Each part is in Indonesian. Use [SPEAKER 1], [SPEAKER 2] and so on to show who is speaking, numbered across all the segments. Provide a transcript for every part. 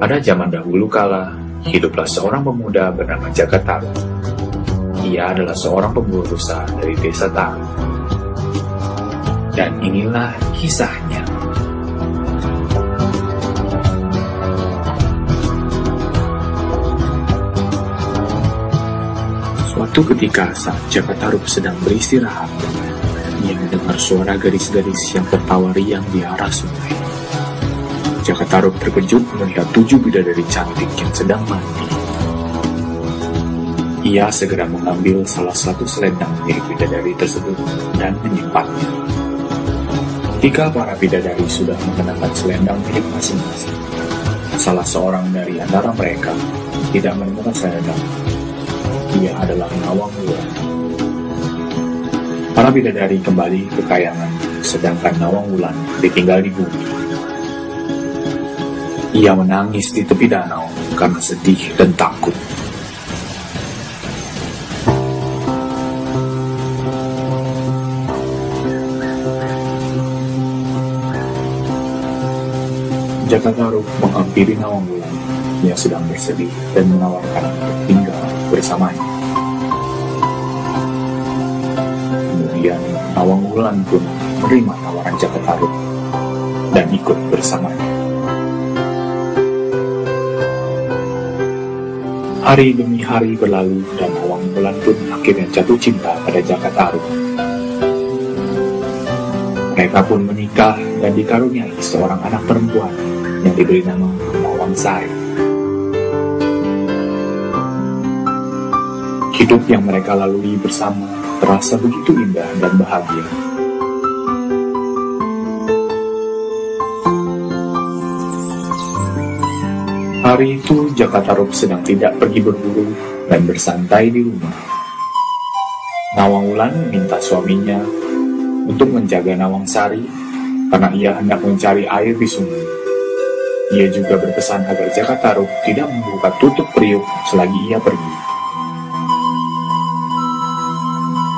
[SPEAKER 1] Pada zaman dahulu kala, hiduplah seorang pemuda bernama Jaka Tarub. Ia adalah seorang pemburu rusa dari desa Tarub. Dan inilah kisahnya. Suatu ketika saat Jaka Tarub sedang beristirahat, ia mendengar suara gadis-gadis yang tertawa riang di arah sungai. Jaka Tarub terkejut melihat 7 bidadari cantik yang sedang mandi. Ia segera mengambil salah satu selendang milik bidadari tersebut dan menyimpannya. Ketika para bidadari sudah mengenakan selendang milik masing-masing, salah seorang dari antara mereka tidak menemukan selendang. Ia adalah Nawang Wulan. Para bidadari kembali ke kayangan, sedangkan Nawang Wulan ditinggal di bumi. Ia menangis di tepi danau karena sedih dan takut. Jaka Tarub menghampiri Nawang Wulan yang sedang bersedih dan menawarkan untuk tinggal bersamanya. Kemudian Nawang Wulan pun menerima tawaran Jaka Tarub dan ikut bersamanya. Hari demi hari berlalu dan Nawang Wulan pun akhirnya jatuh cinta pada Jaka Tarub. Mereka pun menikah dan dikaruniai seorang anak perempuan yang diberi nama Nawang Sari. Hidup yang mereka lalui bersama terasa begitu indah dan bahagia. Hari itu Jaka Tarub sedang tidak pergi berburu dan bersantai di rumah. Nawang Wulan meminta suaminya untuk menjaga Nawang Sari karena ia hendak mencari air di sungai. Ia juga berpesan agar Jaka Tarub tidak membuka tutup periuk selagi ia pergi.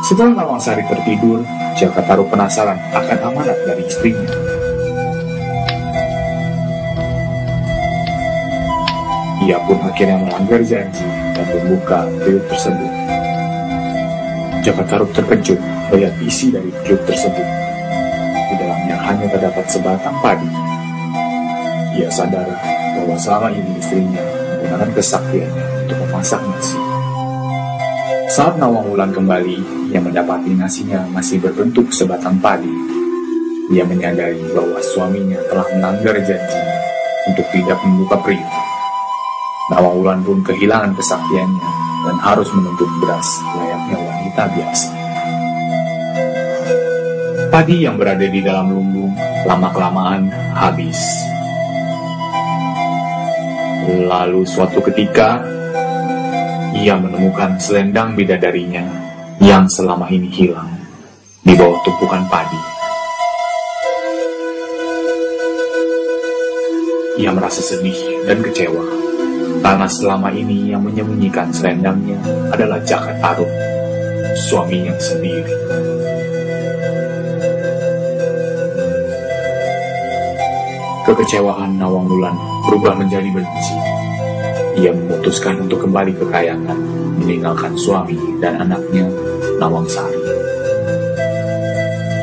[SPEAKER 1] Setelah Nawang Sari tertidur, Jaka Tarub penasaran akan amanat dari istrinya. Ia pun akhirnya melanggar janji dan membuka periuk tersebut. Jaka Tarub terkejut melihat isi dari periuk tersebut. Di dalamnya hanya terdapat sebatang padi. Ia sadar bahwa selama ini istrinya menggunakan kesaktiannya untuk memasak nasi. Saat Nawang Wulan kembali, ia mendapati nasinya masih berbentuk sebatang padi. Ia menyadari bahwa suaminya telah melanggar janjinya untuk tidak membuka periuk. Nawang Wulan pun kehilangan kesaktiannya dan harus menuntut beras layaknya wanita biasa. Padi yang berada di dalam lumbung lama-kelamaan habis. Lalu suatu ketika, ia menemukan selendang bidadarinya yang selama ini hilang di bawah tumpukan padi. Ia merasa sedih dan kecewa karena selama ini yang menyembunyikan selendangnya adalah Jaka Tarub, suaminya sendiri. Kekecewaan Nawang Wulan berubah menjadi benci. Ia memutuskan untuk kembali ke kayangan, meninggalkan suami dan anaknya, Nawang Sari.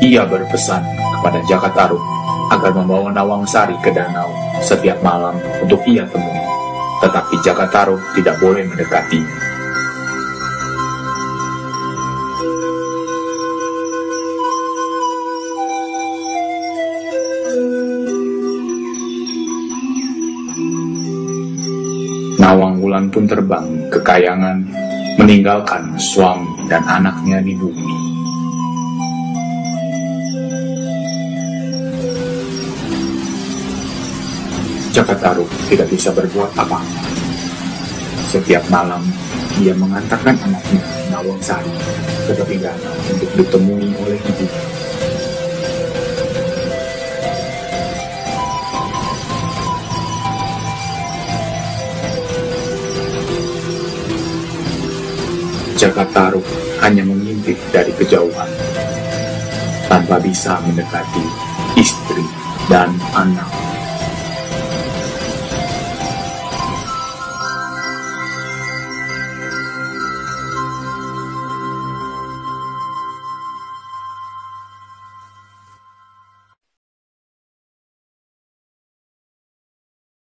[SPEAKER 1] Ia berpesan kepada Jaka Tarub agar membawa Nawang Sari ke danau setiap malam untuk ia temui. Tetapi Jaka Tarub tidak boleh mendekatinya. Nawang Wulan pun terbang ke kayangan, meninggalkan suami dan anaknya di bumi. Jaka Tarub tidak bisa berbuat apa-apa. Setiap malam, ia mengantarkan anaknya, Nawang Sari, ke tepi danau untuk ditemui oleh ibunya. Jaka Tarub hanya mengintip dari kejauhan, tanpa bisa mendekati istri dan anak.